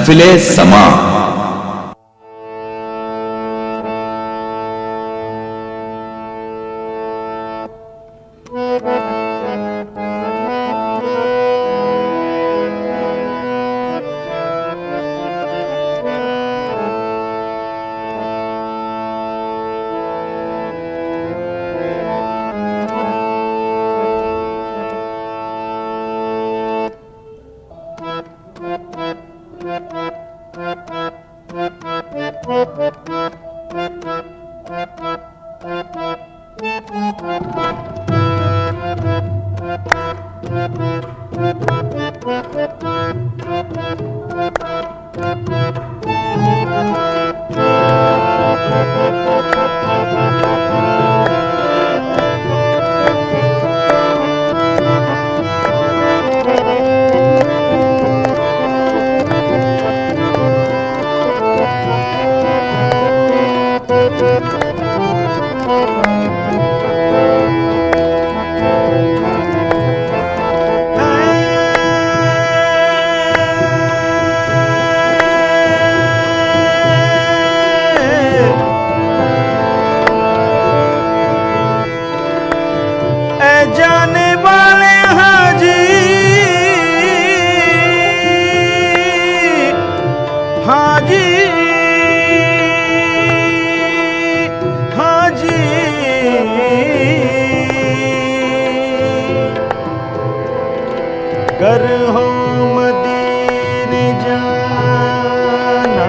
महफिले समा। कर हो मदीने जाना,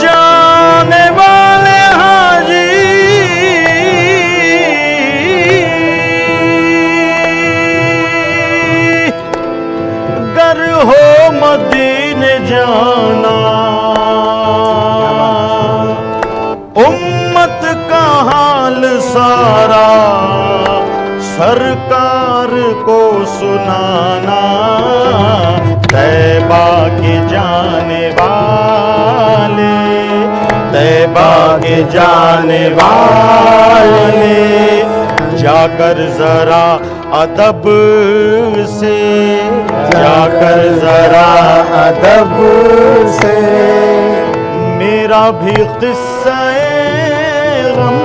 जाने वाले हाजी गर हो मदीने जाना, उम्मत का हाल सारा सरकार को सुनाना। तैबा के जाने वाले, तैबा के जाने वाले, जाकर जरा अदब से, जाकर जरा अदब से मेरा भी किस्सा-ए गम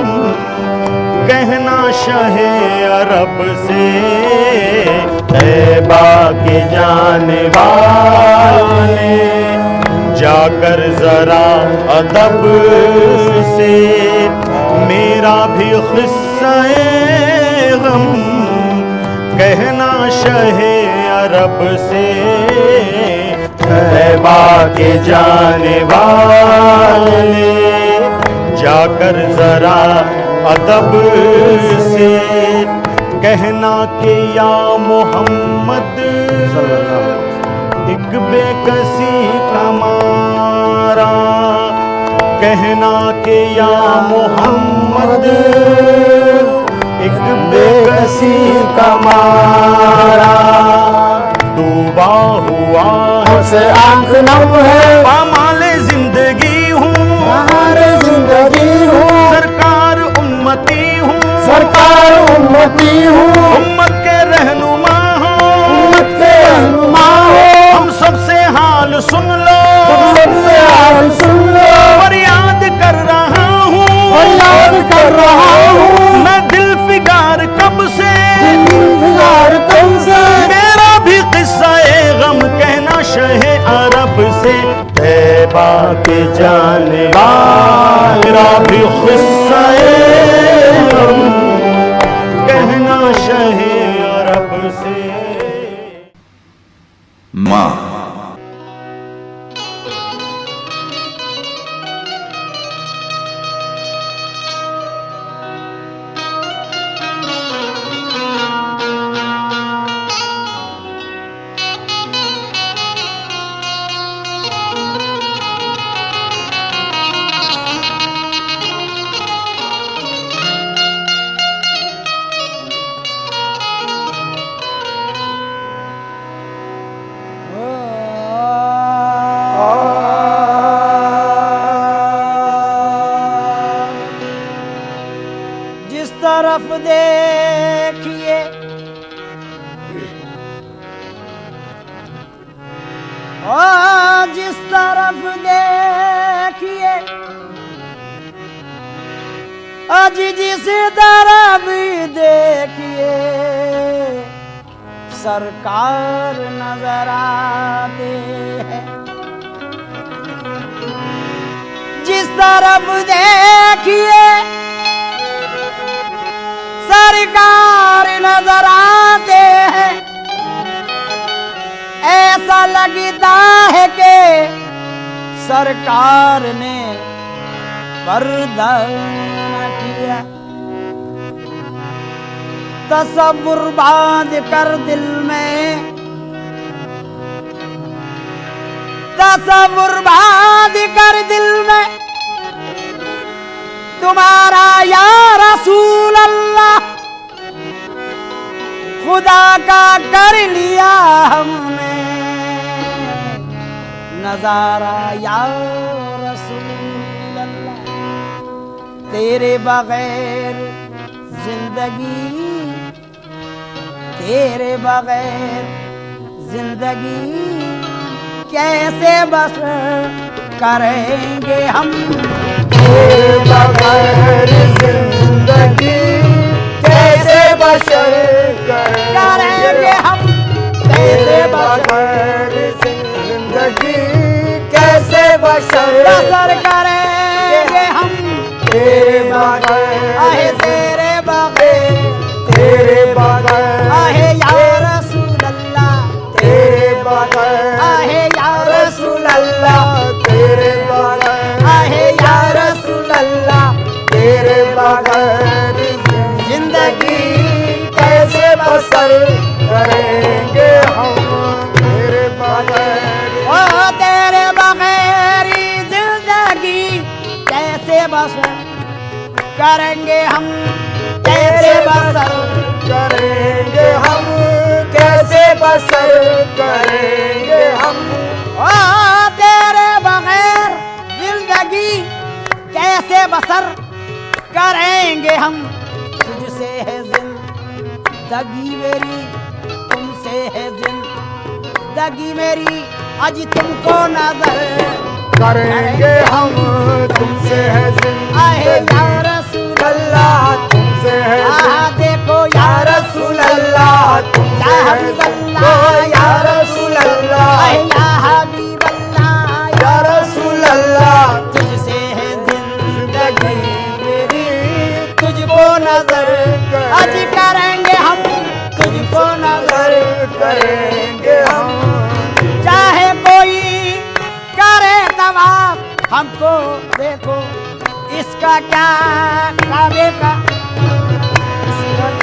कहना शहे अरब से। तैबा के जाने वाले, जाकर जरा अदब से मेरा भी किस्सा-ए गम कहना शहे अरब से। तैबा के जाने वाले, जाकर जरा अदब से कहना कि या मोहम्मद एक बेकसी का मारा, कहना कि या मोहम्मद एक बेकसी का मारा। डूबा हुआ से आंख नम है, पामाले जिंदगी हूँ, बाहर जिंदगी हूँ, सरकार उम्मती हूँ, सरकार उम्मती हूँ, उम्मत के रहनुमा हूँ, उम्मत के रहनुमा हो। हम सबसे हाल सुन लो, सबसे हाल सुन लो, फरियाद कर रहा हूँ, फरियाद कर रहा हूँ, मैं दिल फिगार कब से, इंतजार कब से मेरा भी किस्सा-ए गम कहना शहे अरब से। तैबा के जाने वाले, मेरा भी किस्सा-ए गम कहना शहे अरब से। माँ देखिए, ओ जिस तरफ देखिए, आज जिस तरफ देखिए, सरकार नजर आते हैं। जिस तरफ देखिए, सरकार नजर आते हैं। ऐसा लगता है कि सरकार ने पर्दा न किया। तसव्वुर बांध कर दिल में, तसव्वुर बांध कर दिल में, तुम्हारा या रसूल अल्लाह खुदा का कर लिया हमने नजारा या रसूल अल्लाह। तेरे बगैर जिंदगी, तेरे बगैर जिंदगी कैसे बसर करेंगे हम। तेरे बगैर जिंदगी कैसे बशर करेंगे हम। तेरे बगैर जिंदगी कैसे बशर बसर करेंगे हम। तेरे बगैर आहे तेरे बगैर, तेरे बगैर आहे या रसूल अल्लाह, तेरे बगैर आहे या रसूल अल्लाह, तेरे बगैर आहे या रसूल अल्लाह। तेरे बगैर जिंदगी कैसे बसर करेंगे हम। तेरे बगैर ओ तेरे बगैर जिंदगी कैसे बसर करेंगे हम। कैसे बसर करेंगे हम, कैसे बसर करेंगे हम। ओ तेरे बगैर जिंदगी कैसे बसर करेंगे हम। तुझसे है जिंदगी मेरी, तुमसे है जिंदगी मेरी, आज तुमको नजर करेंगे हम, तुमसे है आहे या जिंदगी रसूल अल्लाह, तुमसे है देखो या या रसूल अल्लाह, तुमसे या है हबीब अल्लाह, जिंदगी या रसूल अल्लाह, आहे या हबीब अल्लाह, या रसूल अल्लाह। तुझसे है जिंदगी मेरी, तुझको नजर आज करेंगे हम, तुझको नजर करेंगे हम। चाहे कोई करे तवाफ हमको देखो, इसका क्या काबे का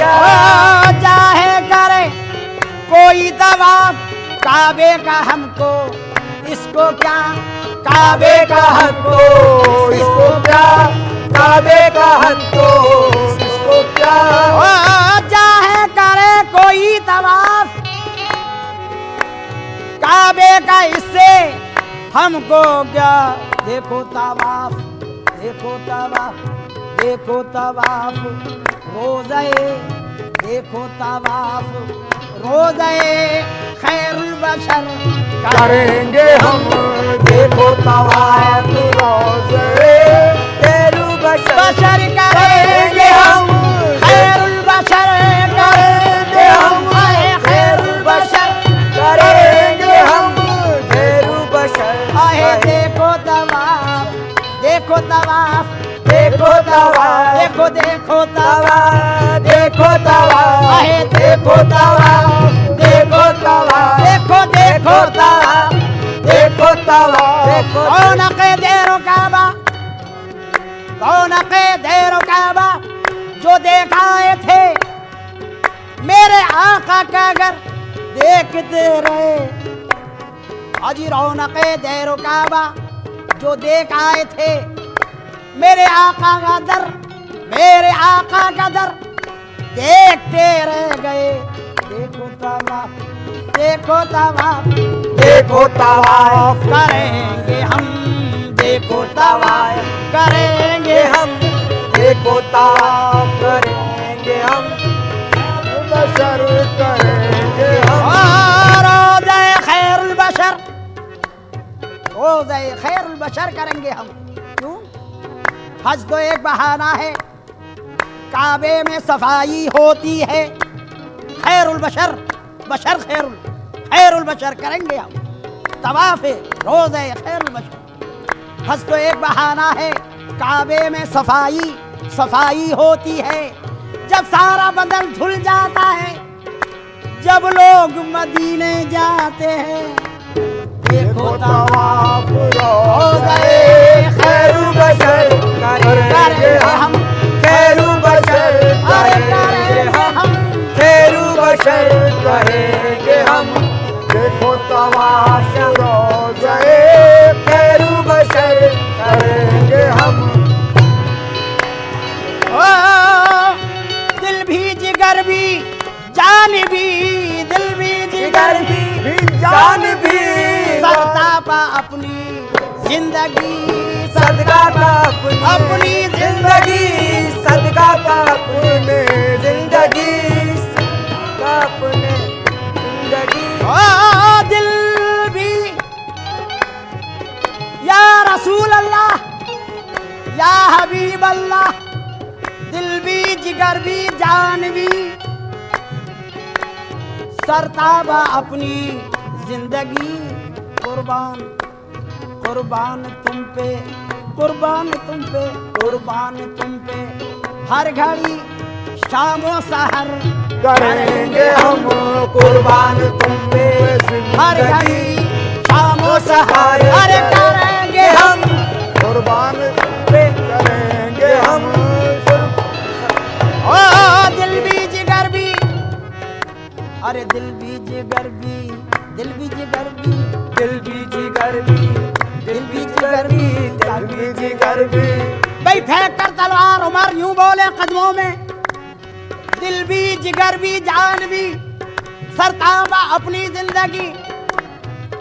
ओ चाहे करे कोई तवाफ काबे का हमको, इसको क्या काबे का हमको, इसको क्या काबे का हमको, इसको क्या ओ चाहे करे कोई तवाफ काबे का, इससे हमको क्या। देखो तवाफ, देखो तवाफ, देखो तवाफ रोज़े, देखो तवाफ रोज़े खैरुल बशर करेंगे हम। देखो तवाफ रोज़े खैरुल बशर करेंगे हम, खैरुल बशर करेंगे हम, आए खैरुल बशर करेंगे हम, खैरुल बशर। आए देखो तवाफ, देखो तवाफ, देखो तवाफ, देखो देखो तवाफ, देखो तवाफ, आहे देखो तवाफ, देखो तवाफ, देखो देखो तवाफ, देखो तवाफ, देखो रौनक़े देरो काबा, रौनक़े देरो काबा जो देखाए थे मेरे आका का घर देखते रहे। अजी रौनक़े देरो काबा जो देख आए थे मेरे आका का दर, मेरे आका का दर देखते रह गए। देखो तवाफ, देखो तवाफ, देखो तवाफ करेंगे हम, देखो तवाफ करेंगे हम, देखो तवाफ करेंगे हम। करेंगे हम। रोज़े खैरुल बशर, रोज़े खैरुल बशर करेंगे हम। क्यों? हज तो एक बहाना है, काबे में सफाई होती है। खैरुल बशर, बशर खैरुल, खैरुल बशर करेंगे हम। तवाफ़े रोज़े खैरुल बशर। हज तो एक बहाना है, काबे में सफाई होती है। जब सारा बदन धुल जाता है, जब लोग मदीने जाते हैं, देखो तवाफ रोज़े खैरुल बशर करेंगे हम। खैरुल बशर करेंगे हम। खैरुल बशर करेंगे हम। देखो तवाफ रोज़े खैरुल बशर करेंगे हम। ओ, दिल भी जिगर भी जान भी, दिल भी जिगर भी जान भी सदका पा अपनी जिंदगी, सदका का अपनी जिंदगी, सदका का अपने जिंदगी, सदका अपने जिंदगी। ओ दिल भी या रसूल अल्लाह, या हबीब अल्लाह, दिल भी जिगर भी जान भी सरताबा अपनी जिंदगी, कुर्बान कुर्बान तुम पे, कुर्बान तुम पे, कुर्बान तुम पे, हर घड़ी शामो सहर करेंगे हम कुर्बान तुम पे हर जिंदगी। घड़ी शामो सहर अरे करेंगे हम। कुर्बान पे करेंगे हम। ओ दिल भी जिगर भी, अरे दिल भी जिगर भी, दिल भी जिगर भी, दिल भी जिगर भी, दिल भी जिगर भी, दिल भी जिगर भी। भाई फेंक कर तलवार उमर यूं बोले कदमों में, दिल भी जिगर भी जान भी सरताबा अपनी जिंदगी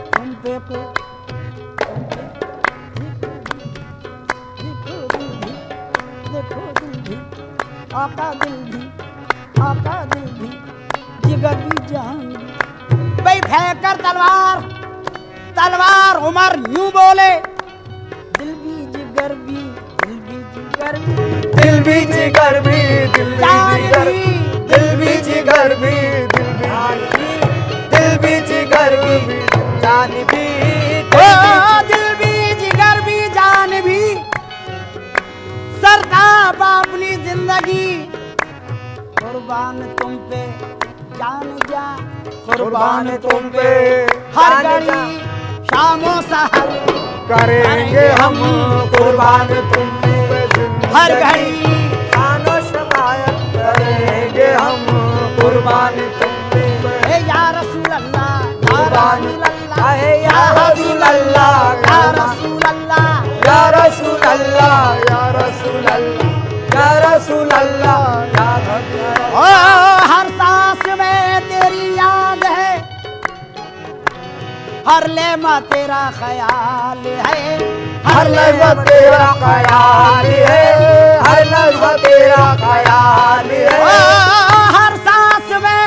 तुम पे देखो दिल भी, आका दिल भी, आका दिल भी, जिगर भी जान भी। भाई फेंक कर तलवार, तलवार उमर यूं बोले, दिल भी जिगर भी, दिल भी जिगर भी, दिल भी जिगर भी, दिल भी जिगर भी, दिल भी जिगर भी, दिल भी जिगर भी, जान भी, ओ दिल भी जिगर भी जान भी सरताब अपनी जिंदगी, कुर्बान तुम पे जान जा, कुर्बान तुम पे हर घड़ी शामो सहर करेंगे हम कुर्बान तुम पे जिंदगी। हर घड़ी शानो शफायत करेंगे हम कुर्बान तुम पे। ए या रसूल अल्लाह, या कुर्बान रसूल अल्लाह, आहे या रसूल अल्लाह, या रसूल अल्लाह, या रसूल अल्लाह, या रसूल अल्लाह, या रसूल अल्लाह, या रसूल ओ हर सांस में तेरी याद है, हर लम्हा तेरा ख्याल है, हर लम्हा तेरा ख्याल है, हर लम्हा तेरा ख्याल ओ है। हर सांस में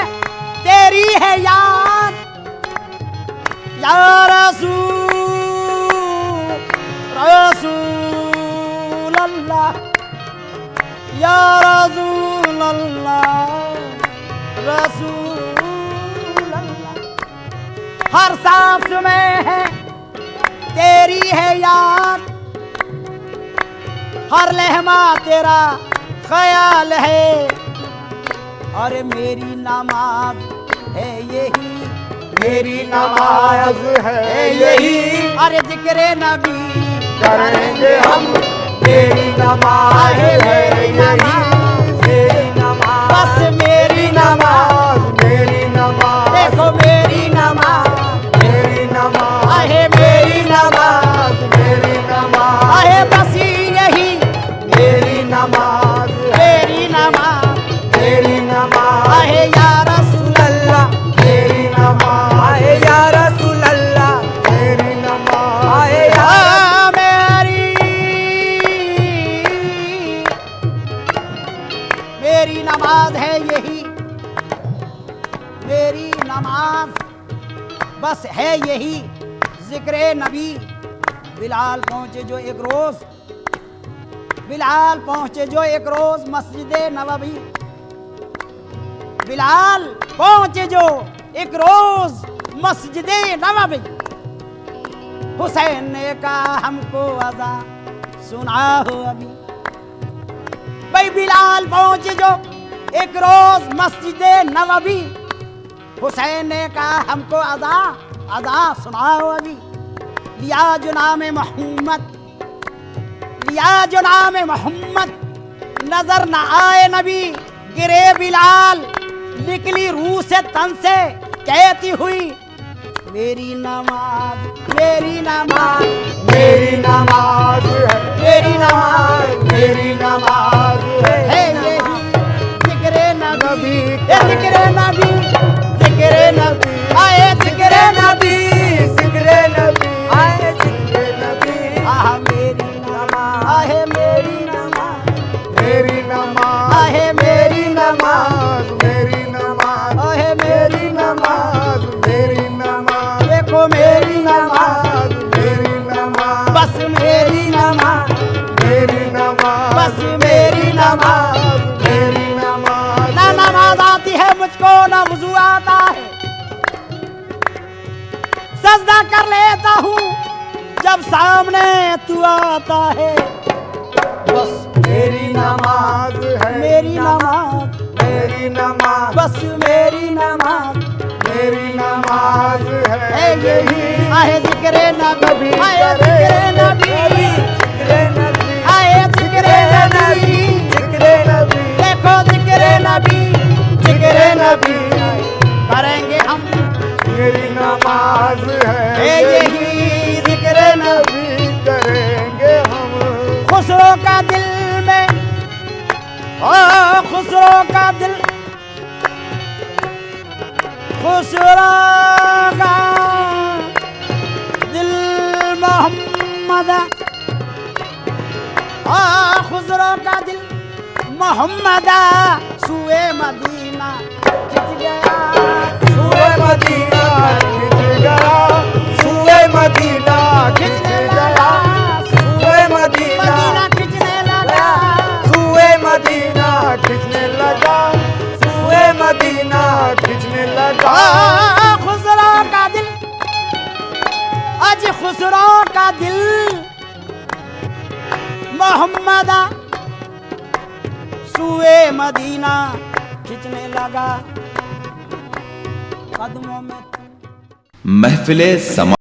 तेरी है याद, या रसूल रसूल अल्लाह, या रसूल अल्लाह, रसूल अल्लाह। हर सांस में है तेरी है याद, हर लहमा तेरा ख्याल है, और मेरी नमाज है यही, मेरी नमाज है यही, अरे जिक्र नबी करेंगे हम। मेरी नमाज है यही, मेरी नमाज, बस मेरी नमाज, मेरी नमाज, देखो मेरी नमाज, मेरी नमाज, आहे मेरी नमाज, मेरी नमाज, आहे बस यही मेरी नमाज, मेरी नमाज, मेरी नमाज, आहे या रसूल अल्लाह, मेरी नमाज, आहे या रसूल अल्लाह, मेरी नमाज, आहे या आ मेरी नमाज है यही, बस है यही जिक्र नबी। बिलाल पहुंचे जो एक रोज, बिलाल पहुंचे जो एक रोज मस्जिद नबवी। बिलाल पहुंचे जो एक रोज मस्जिद नबवी। हुसैन ने कहा हमको अज़ा सुना हो अभी। भाई बिलाल पहुंचे जो एक रोज मस्जिद नबवी। हुसैन ने कहा हमको अज़ा अज़ा सुनाओ अभी। लिया जो नाम मोहम्मद, लिया जो नाम मोहम्मद, नजर न आए नबी गिरे बिलाल। निकली रूह से तन से कहती हुई मेरी नमाज, मेरी नमाज, मेरी नमाज है, मेरी नमाज, मेरी नमाज है यही जिक्र नबी, नबी, जिक्र नबी, जिक्र नबी, आए जिक्र नबी, जिक्र नबी, आए जिक्र नबी। आह मेरी नमाज, आहे मेरी नमाज, मेरी नमाज, आहे मेरी नमाज, मेरी नमाज, आहे मेरी नमाज, मेरी नमाज, देखो मेरी नमाज, मेरी नमाज, बस मेरी नमाज, मेरी नमाज, बस मेरी नमाज। मेरी नमाज। ना नमाज आती है मुझको ना वुजू आता है। सजदा कर लेता हूँ जब सामने तू आता है। बस मेरी नमाज है, मेरी नमाज, मेरी नमाज, बस मेरी नमाज मेरी नमाज है है यही। आए जिक्र नबी, आए जिक्र नबी, जिक्र नबी, आए जिक्र नबी, जिक्र नबी, देखो जिक्र नबी, जिक्र नबी करेंगे हम मेरी नमाज है है यही जिक्र नबी। नबी करेंगे हम। खुसरो का दिल में, ओ खुसरो का दिल, खुसरो का दिल मोहम्मद, ओ खुसरो का दिल मोहम्मद सुए मदीना खिंच गया, सुए मदीना खिंच गया, सुए मदीना खिंच गया, सुए मदीना, मदीना खिंचने लगा, सुए मदीना खिंचने लगा, सुए मदीना खिंचने लगा। खुसरो का दिल, आज खुसरो का दिल मोहम्मद सुए मदीना खिंचने लगा कदमों में। महफिले समा